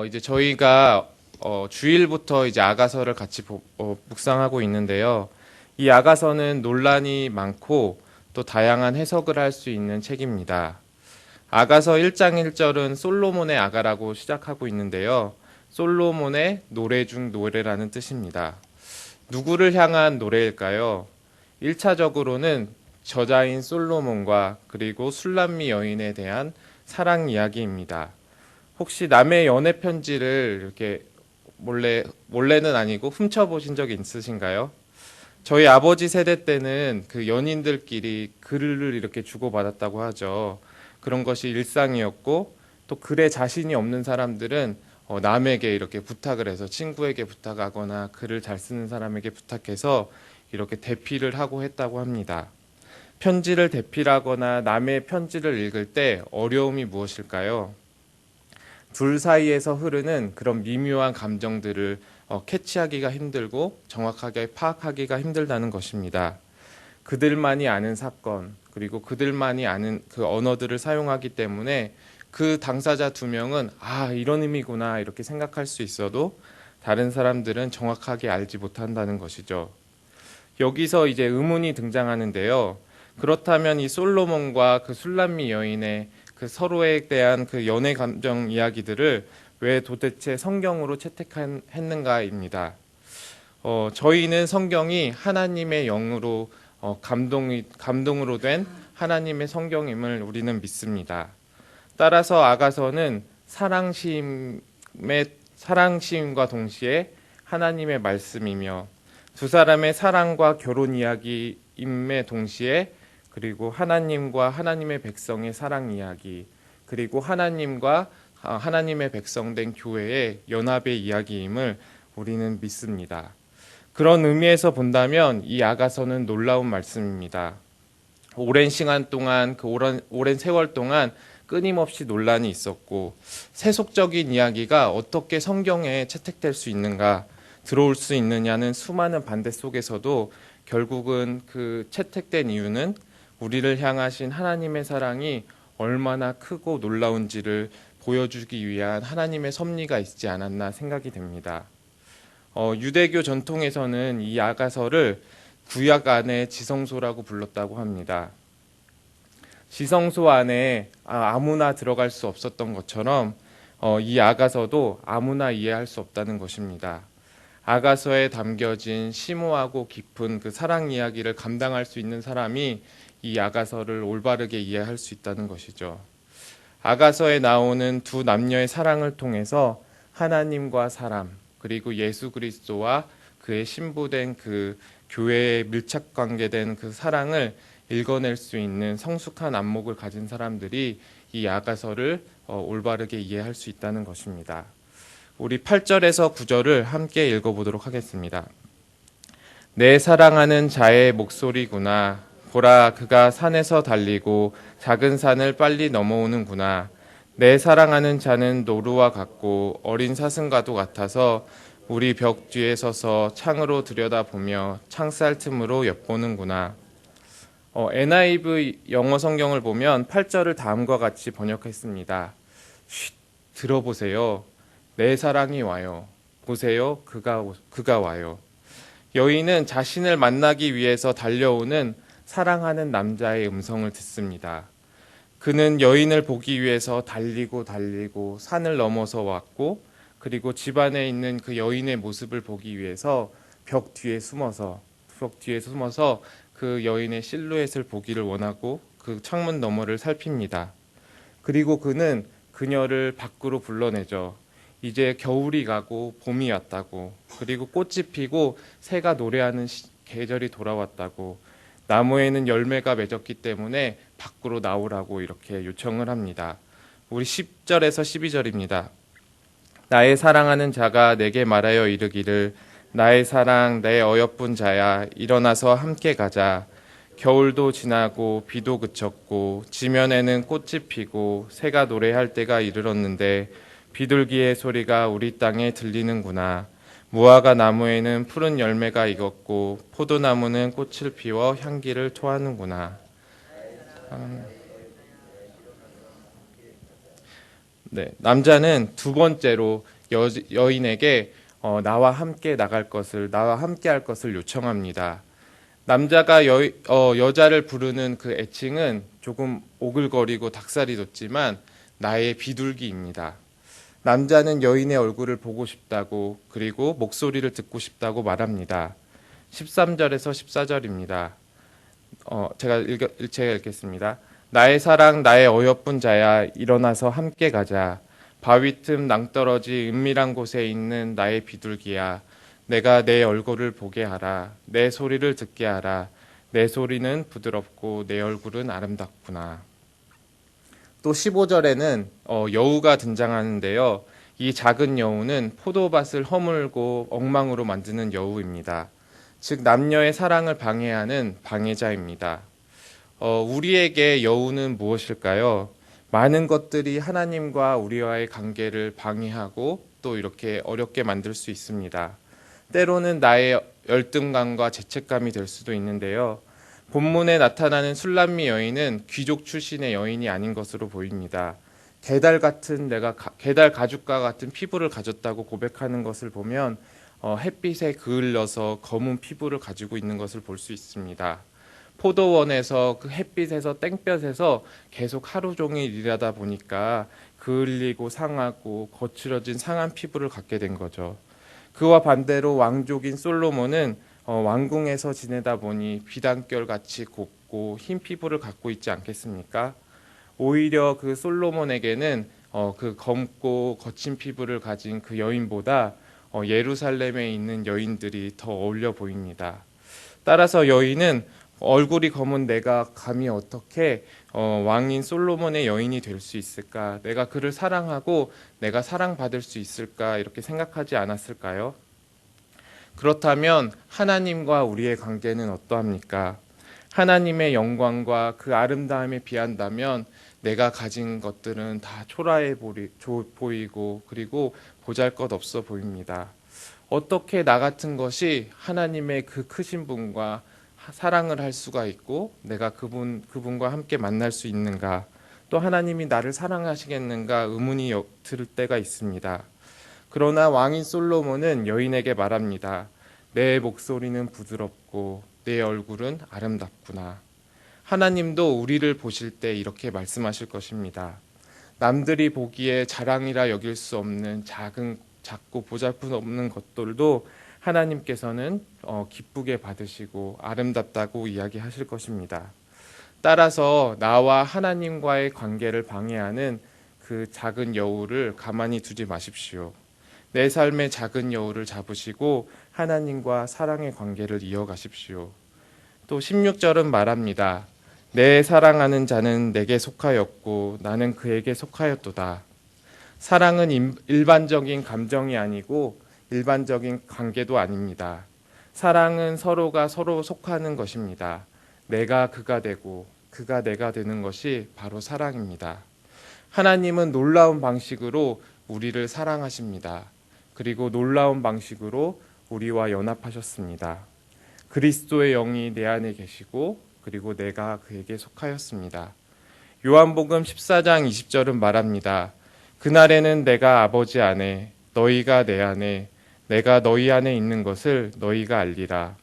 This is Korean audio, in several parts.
이제 저희가 주일부터 이제 아가서를 같이 묵상하고 있는데요. 이 아가서는 논란이 많고 또 다양한 해석을 할 수 있는 책입니다. 아가서 1장 1절은 솔로몬의 아가라고 시작하고 있는데요. 솔로몬의 노래 중 노래라는 뜻입니다. 누구를 향한 노래일까요? 1차적으로는 저자인 솔로몬과 그리고 술람미 여인에 대한 사랑 이야기입니다. 혹시 남의 연애 편지를 이렇게 몰래는 아니고 훔쳐보신 적이 있으신가요? 저희 아버지 세대 때는 그 연인들끼리 글을 이렇게 주고받았다고 하죠. 그런 것이 일상이었고, 또 글에 자신이 없는 사람들은 남에게 이렇게 부탁을 해서 친구에게 부탁하거나 글을 잘 쓰는 사람에게 부탁해서 이렇게 대피를 하고 했다고 합니다. 편지를 대필하거나 남의 편지를 읽을 때 어려움이 무엇일까요? 둘 사이에서 흐르는 그런 미묘한 감정들을 캐치하기가 힘들고 정확하게 파악하기가 힘들다는 것입니다. 그들만이 아는 사건, 그리고 그들만이 아는 그 언어들을 사용하기 때문에 그 당사자 두 명은 이런 의미구나 이렇게 생각할 수 있어도 다른 사람들은 정확하게 알지 못한다는 것이죠. 여기서 이제 의문이 등장하는데요. 그렇다면 이 솔로몬과 그 술람미 여인의 그 서로에 대한 그 연애 감정 이야기들을 왜 도대체 성경으로 채택했는가입니다. 저희는 성경이 하나님의 영으로 감동으로 된 하나님의 성경임을 우리는 믿습니다. 따라서 아가서는 사랑시임과 동시에 하나님의 말씀이며 두 사람의 사랑과 결혼 이야기임에 동시에 그리고 하나님과 하나님의 백성의 사랑 이야기, 그리고 하나님과 하나님의 백성 된 교회의 연합의 이야기임을 우리는 믿습니다. 그런 의미에서 본다면 이 아가서는 놀라운 말씀입니다. 오랜 시간 동안, 오랜 세월 동안 끊임없이 논란이 있었고, 세속적인 이야기가 어떻게 성경에 채택될 수 있는가, 들어올 수 있느냐는 수많은 반대 속에서도 결국은 그 채택된 이유는 우리를 향하신 하나님의 사랑이 얼마나 크고 놀라운지를 보여주기 위한 하나님의 섭리가 있지 않았나 생각이 됩니다. 유대교 전통에서는 이 아가서를 구약 안의 지성소라고 불렀다고 합니다. 지성소 안에 아무나 들어갈 수 없었던 것처럼 이 아가서도 아무나 이해할 수 없다는 것입니다. 아가서에 담겨진 심오하고 깊은 그 사랑 이야기를 감당할 수 있는 사람이 이 아가서를 올바르게 이해할 수 있다는 것이죠. 아가서에 나오는 두 남녀의 사랑을 통해서 하나님과 사람, 그리고 예수 그리스도와 그의 신부된 그 교회에 밀착 관계된 그 사랑을 읽어낼 수 있는 성숙한 안목을 가진 사람들이 이 아가서를 올바르게 이해할 수 있다는 것입니다. 우리 8절에서 9절을 함께 읽어보도록 하겠습니다. 내 사랑하는 자의 목소리구나. 보라, 그가 산에서 달리고 작은 산을 빨리 넘어오는구나. 내 사랑하는 자는 노루와 같고 어린 사슴과도 같아서 우리 벽 뒤에 서서 창으로 들여다보며 창살 틈으로 엿보는구나. NIV 영어 성경을 보면 8절을 다음과 같이 번역했습니다. 쉿, 들어보세요. 내 사랑이 와요. 보세요. 그가 와요. 여인은 자신을 만나기 위해서 달려오는 사랑하는 남자의 음성을 듣습니다. 그는 여인을 보기 위해서 달리고 산을 넘어서 왔고, 그리고 집안에 있는 그 여인의 모습을 보기 위해서 벽 뒤에 숨어서 그 여인의 실루엣을 보기를 원하고 그 창문 너머를 살핍니다. 그리고 그는 그녀를 밖으로 불러내죠. 이제 겨울이 가고 봄이 왔다고, 그리고 꽃이 피고 새가 노래하는 계절이 돌아왔다고, 나무에는 열매가 맺었기 때문에 밖으로 나오라고 이렇게 요청을 합니다. 우리 10절에서 12절입니다. 나의 사랑하는 자가 내게 말하여 이르기를 나의 사랑 내 어여쁜 자야 일어나서 함께 가자. 겨울도 지나고 비도 그쳤고 지면에는 꽃이 피고 새가 노래할 때가 이르렀는데 비둘기의 소리가 우리 땅에 들리는구나. 무화과 나무에는 푸른 열매가 익었고 포도나무는 꽃을 피워 향기를 토하는구나. 네, 남자는 두 번째로 여인에게 나와 함께 나갈 것을, 나와 함께 할 것을 요청합니다. 남자가 여자를 부르는 그 애칭은 조금 오글거리고 닭살이 돋지만 나의 비둘기입니다. 남자는 여인의 얼굴을 보고 싶다고 그리고 목소리를 듣고 싶다고 말합니다. 13절에서 14절입니다. 제가 읽겠습니다. 나의 사랑 나의 어여쁜 자야 일어나서 함께 가자. 바위 틈 낭떠러지 은밀한 곳에 있는 나의 비둘기야. 내가 내 얼굴을 보게 하라. 내 소리를 듣게 하라. 내 소리는 부드럽고 내 얼굴은 아름답구나. 또 15절에는 여우가 등장하는데요. 이 작은 여우는 포도밭을 허물고 엉망으로 만드는 여우입니다. 즉 남녀의 사랑을 방해하는 방해자입니다. 우리에게 여우는 무엇일까요? 많은 것들이 하나님과 우리와의 관계를 방해하고 또 이렇게 어렵게 만들 수 있습니다. 때로는 나의 열등감과 죄책감이 될 수도 있는데요. 본문에 나타나는 술람미 여인은 귀족 출신의 여인이 아닌 것으로 보입니다. 게달 가죽과 같은 피부를 가졌다고 고백하는 것을 보면 햇빛에 그을려서 검은 피부를 가지고 있는 것을 볼 수 있습니다. 포도원에서 그 햇빛에서 땡볕에서 계속 하루 종일 일하다 보니까 그을리고 상하고 거칠어진 상한 피부를 갖게 된 거죠. 그와 반대로 왕족인 솔로몬은 왕궁에서 지내다 보니 비단결 같이 곱고 흰 피부를 갖고 있지 않겠습니까? 오히려 그 솔로몬에게는 그 검고 거친 피부를 가진 그 여인보다 예루살렘에 있는 여인들이 더 어울려 보입니다. 따라서 여인은 얼굴이 검은 내가 감히 어떻게 왕인 솔로몬의 여인이 될 수 있을까? 내가 그를 사랑하고 내가 사랑받을 수 있을까? 이렇게 생각하지 않았을까요? 그렇다면 하나님과 우리의 관계는 어떠합니까? 하나님의 영광과 그 아름다움에 비한다면 내가 가진 것들은 다 초라해 보이고 그리고 보잘것없어 보입니다. 어떻게 나 같은 것이 하나님의 그 크신 분과 사랑을 할 수가 있고 내가 그분과 함께 만날 수 있는가? 또 하나님이 나를 사랑하시겠는가 의문이 들 때가 있습니다. 그러나 왕인 솔로몬은 여인에게 말합니다. 내 목소리는 부드럽고 내 얼굴은 아름답구나. 하나님도 우리를 보실 때 이렇게 말씀하실 것입니다. 남들이 보기에 자랑이라 여길 수 없는 작고 보잘것없는 것들도 하나님께서는 기쁘게 받으시고 아름답다고 이야기하실 것입니다. 따라서 나와 하나님과의 관계를 방해하는 그 작은 여우를 가만히 두지 마십시오. 내 삶의 작은 여우를 잡으시고 하나님과 사랑의 관계를 이어가십시오. 또 16절은 말합니다. 내 사랑하는 자는 내게 속하였고 나는 그에게 속하였도다. 사랑은 일반적인 감정이 아니고 일반적인 관계도 아닙니다. 사랑은 서로가 서로 속하는 것입니다. 내가 그가 되고 그가 내가 되는 것이 바로 사랑입니다. 하나님은 놀라운 방식으로 우리를 사랑하십니다. 그리고 놀라운 방식으로 우리와 연합하셨습니다. 그리스도의 영이 내 안에 계시고 그리고 내가 그에게 속하였습니다. 요한복음 14장 20절은 말합니다. 그날에는 내가 아버지 안에 너희가 내 안에 내가 너희 안에 있는 것을 너희가 알리라.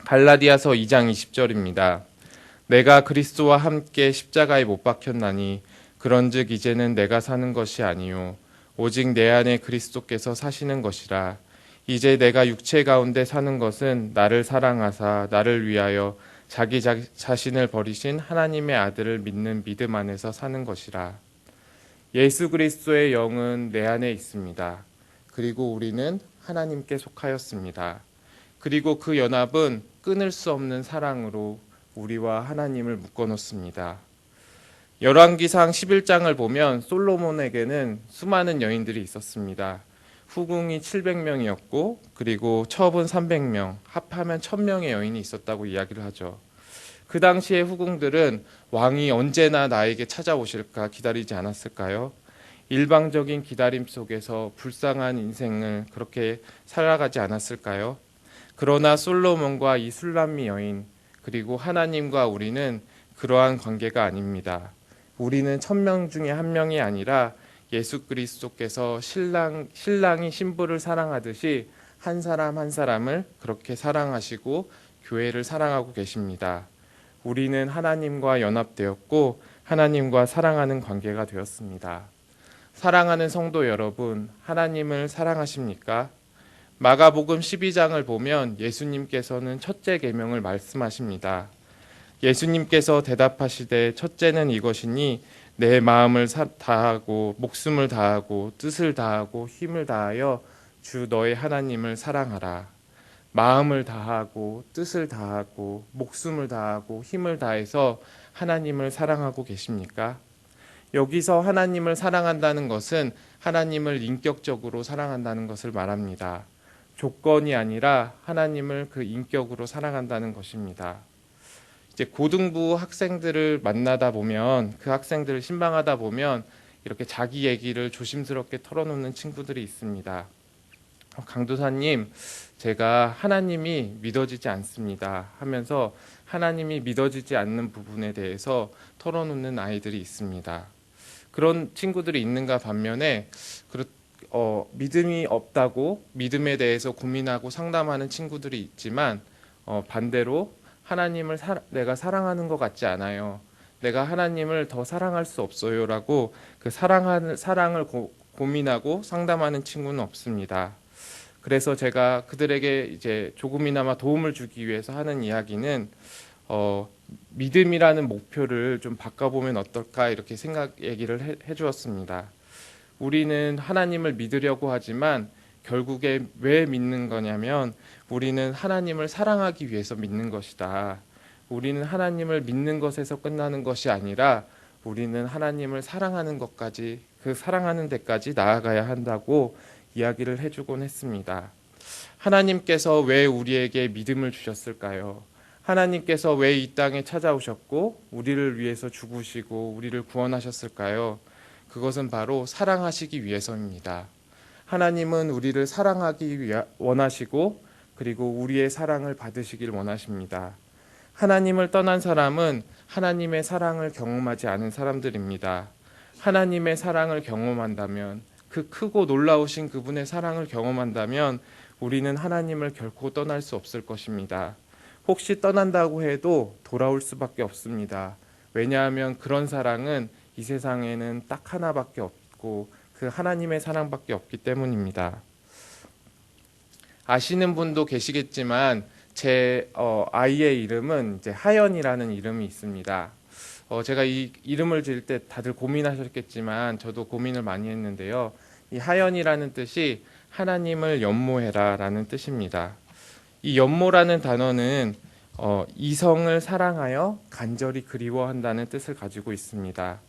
갈라디아서 2장 20절입니다. 내가 그리스도와 함께 십자가에 못 박혔나니 그런즉 이제는 내가 사는 것이 아니요 오직 내 안에 그리스도께서 사시는 것이라. 이제 내가 육체 가운데 사는 것은 나를 사랑하사 나를 위하여 자기 자신을 버리신 하나님의 아들을 믿는 믿음 안에서 사는 것이라. 예수 그리스도의 영은 내 안에 있습니다. 그리고 우리는 하나님께 속하였습니다. 그리고 그 연합은 끊을 수 없는 사랑으로 우리와 하나님을 묶어놓습니다. 열왕기상 11장을 보면 솔로몬에게는 수많은 여인들이 있었습니다. 후궁이 700명이었고 그리고 첩은 300명, 합하면 1000명의 여인이 있었다고 이야기를 하죠. 그 당시의 후궁들은 왕이 언제나 나에게 찾아오실까 기다리지 않았을까요? 일방적인 기다림 속에서 불쌍한 인생을 그렇게 살아가지 않았을까요? 그러나 솔로몬과 이 술람미 여인 그리고 하나님과 우리는 그러한 관계가 아닙니다. 우리는 1000명 중에 한 명이 아니라 예수 그리스도께서 신랑이 신부를 사랑하듯이 한 사람 한 사람을 그렇게 사랑하시고 교회를 사랑하고 계십니다. 우리는 하나님과 연합되었고 하나님과 사랑하는 관계가 되었습니다. 사랑하는 성도 여러분, 하나님을 사랑하십니까? 마가복음 12장을 보면 예수님께서는 첫째 계명을 말씀하십니다. 예수님께서 대답하시되 첫째는 이것이니 내 마음을 다하고 목숨을 다하고 뜻을 다하고 힘을 다하여 주 너의 하나님을 사랑하라. 마음을 다하고 뜻을 다하고 목숨을 다하고 힘을 다해서 하나님을 사랑하고 계십니까? 여기서 하나님을 사랑한다는 것은 하나님을 인격적으로 사랑한다는 것을 말합니다. 조건이 아니라 하나님을 그 인격으로 사랑한다는 것입니다. 이제 고등부 학생들을 만나다 보면 그 학생들을 신방하다 보면 이렇게 자기 얘기를 조심스럽게 털어놓는 친구들이 있습니다. 강도사님, 제가 하나님이 믿어지지 않습니다 하면서 하나님이 믿어지지 않는 부분에 대해서 털어놓는 아이들이 있습니다. 그런 친구들이 있는가 반면에 믿음이 없다고 믿음에 대해서 고민하고 상담하는 친구들이 있지만 반대로 하나님을 내가 사랑하는 것 같지 않아요. 내가 하나님을 더 사랑할 수 없어요라고 그 사랑을 고민하고 상담하는 친구는 없습니다. 그래서 제가 그들에게 이제 조금이나마 도움을 주기 위해서 하는 이야기는 믿음이라는 목표를 좀 바꿔보면 어떨까 이렇게 얘기를 해주었습니다. 우리는 하나님을 믿으려고 하지만 결국에 왜 믿는 거냐면 우리는 하나님을 사랑하기 위해서 믿는 것이다. 우리는 하나님을 믿는 것에서 끝나는 것이 아니라 우리는 하나님을 사랑하는 것까지, 그 사랑하는 데까지 나아가야 한다고 이야기를 해주곤 했습니다. 하나님께서 왜 우리에게 믿음을 주셨을까요? 하나님께서 왜 이 땅에 찾아오셨고 우리를 위해서 죽으시고 우리를 구원하셨을까요? 그것은 바로 사랑하시기 위해서입니다. 하나님은 우리를 사랑하기 원하시고 그리고 우리의 사랑을 받으시길 원하십니다. 하나님을 떠난 사람은 하나님의 사랑을 경험하지 않은 사람들입니다. 하나님의 사랑을 경험한다면, 그 크고 놀라우신 그분의 사랑을 경험한다면 우리는 하나님을 결코 떠날 수 없을 것입니다. 혹시 떠난다고 해도 돌아올 수밖에 없습니다. 왜냐하면 그런 사랑은 이 세상에는 딱 하나밖에 없고 그 하나님의 사랑밖에 없기 때문입니다. 아시는 분도 계시겠지만 제 아이의 이름은 이제 하연이라는 이름이 있습니다. 제가 이 이름을 지을 때 다들 고민하셨겠지만 저도 고민을 많이 했는데요. 이 하연이라는 뜻이 하나님을 연모해라 라는 뜻입니다. 이 연모라는 단어는 이성을 사랑하여 간절히 그리워한다는 뜻을 가지고 있습니다.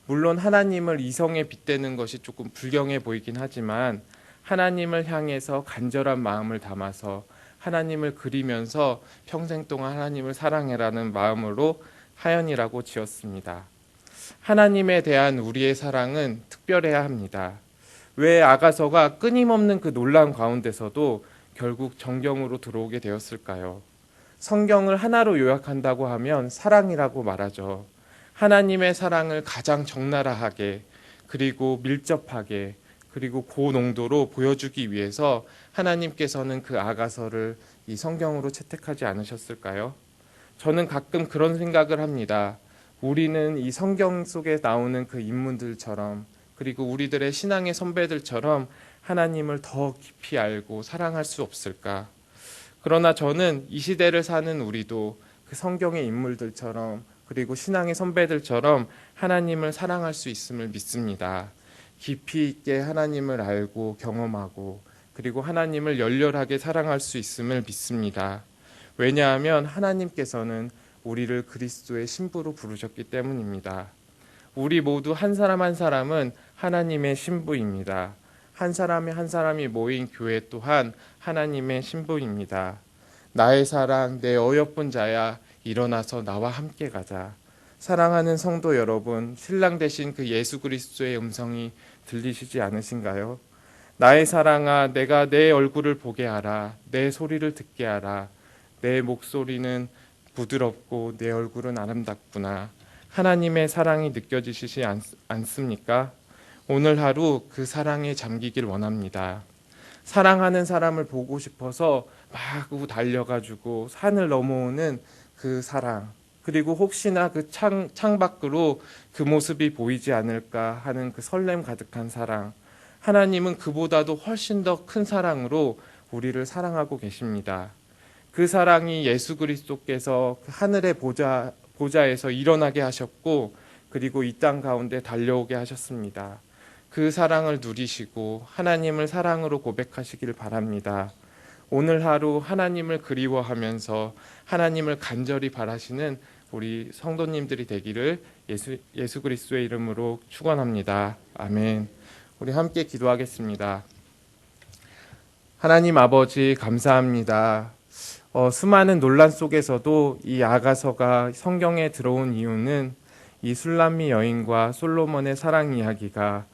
물론 하나님을 이성에 빗대는 것이 조금 불경해 보이긴 하지만 하나님을 향해서 간절한 마음을 담아서 하나님을 그리면서 평생 동안 하나님을 사랑해라는 마음으로 하연이라고 지었습니다. 하나님에 대한 우리의 사랑은 특별해야 합니다. 왜 아가서가 끊임없는 그 논란 가운데서도 결국 정경으로 들어오게 되었을까요? 성경을 하나로 요약한다고 하면 사랑이라고 말하죠. 하나님의 사랑을 가장 적나라하게 그리고 밀접하게 그리고 고농도로 보여주기 위해서 하나님께서는 그 아가서를 이 성경으로 채택하지 않으셨을까요? 저는 가끔 그런 생각을 합니다. 우리는 이 성경 속에 나오는 그 인물들처럼 그리고 우리들의 신앙의 선배들처럼 하나님을 더 깊이 알고 사랑할 수 없을까? 그러나 저는 이 시대를 사는 우리도 그 성경의 인물들처럼 그리고 신앙의 선배들처럼 하나님을 사랑할 수 있음을 믿습니다. 깊이 있게 하나님을 알고 경험하고 그리고 하나님을 열렬하게 사랑할 수 있음을 믿습니다. 왜냐하면 하나님께서는 우리를 그리스도의 신부로 부르셨기 때문입니다. 우리 모두 한 사람 한 사람은 하나님의 신부입니다. 한 사람이 한 사람이 모인 교회 또한 하나님의 신부입니다. 나의 사랑, 내 어여쁜 자야, 일어나서 나와 함께 가자. 사랑하는 성도 여러분, 신랑 되신 그 예수 그리스도의 음성이 들리시지 않으신가요? 나의 사랑아, 내가 내 얼굴을 보게 하라. 내 소리를 듣게 하라. 내 목소리는 부드럽고 내 얼굴은 아름답구나. 하나님의 사랑이 느껴지시지 않습니까? 오늘 하루 그 사랑에 잠기길 원합니다. 사랑하는 사람을 보고 싶어서 마구 달려가지고 산을 넘어오는 그 사랑, 그리고 혹시나 그 창밖으로 그 모습이 보이지 않을까 하는 그 설렘 가득한 사랑. 하나님은 그보다도 훨씬 더 큰 사랑으로 우리를 사랑하고 계십니다. 그 사랑이 예수 그리스도께서 그 하늘의 보좌에서 일어나게 하셨고, 그리고 이 땅 가운데 달려오게 하셨습니다. 그 사랑을 누리시고 하나님을 사랑으로 고백하시길 바랍니다. 오늘 하루 하나님을 그리워하면서 하나님을 간절히 바라시는 우리 성도님들이 되기를 예수 그리스도의 이름으로 축원합니다. 아멘. 우리 함께 기도하겠습니다. 하나님 아버지 감사합니다. 수많은 논란 속에서도 이 아가서가 성경에 들어온 이유는 이 술람미 여인과 솔로몬의 사랑 이야기가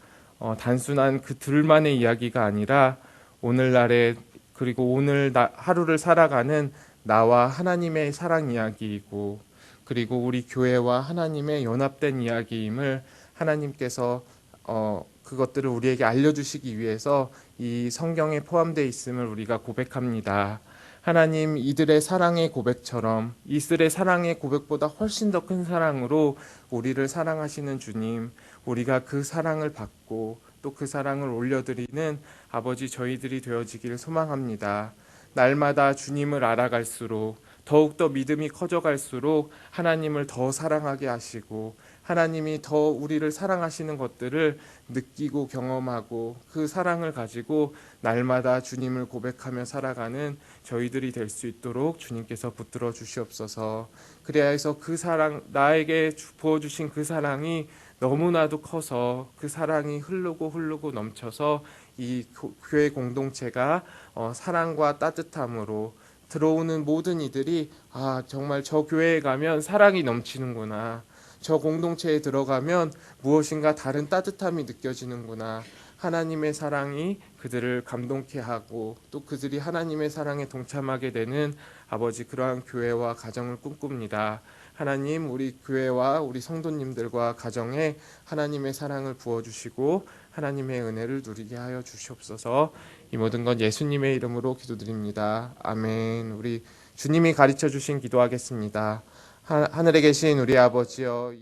단순한 그 둘만의 이야기가 아니라 오늘날의 그리고 오늘 하루를 살아가는 나와 하나님의 사랑 이야기이고, 그리고 우리 교회와 하나님의 연합된 이야기임을 하나님께서 그것들을 우리에게 알려주시기 위해서 이 성경에 포함되어 있음을 우리가 고백합니다. 하나님, 이들의 사랑의 고백처럼 이들의 사랑의 고백보다 훨씬 더 큰 사랑으로 우리를 사랑하시는 주님, 우리가 그 사랑을 받고 또 그 사랑을 올려드리는 아버지 저희들이 되어지기를 소망합니다. 날마다 주님을 알아갈수록 더욱더 믿음이 커져갈수록 하나님을 더 사랑하게 하시고 하나님이 더 우리를 사랑하시는 것들을 느끼고 경험하고 그 사랑을 가지고 날마다 주님을 고백하며 살아가는 저희들이 될 수 있도록 주님께서 붙들어 주시옵소서. 그래야 해서 그 사랑, 나에게 부어주신 그 사랑이 너무나도 커서 그 사랑이 흐르고 넘쳐서 이 교회 공동체가 사랑과 따뜻함으로 들어오는 모든 이들이 정말 저 교회에 가면 사랑이 넘치는구나, 저 공동체에 들어가면 무엇인가 다른 따뜻함이 느껴지는구나, 하나님의 사랑이 그들을 감동케 하고 또 그들이 하나님의 사랑에 동참하게 되는 아버지 그러한 교회와 가정을 꿈꿉니다. 하나님, 우리 교회와 우리 성도님들과 가정에 하나님의 사랑을 부어주시고 하나님의 은혜를 누리게 하여 주시옵소서. 이 모든 건 예수님의 이름으로 기도드립니다. 아멘. 우리 주님이 가르쳐 주신 기도하겠습니다. 하늘에 계신 우리 아버지여,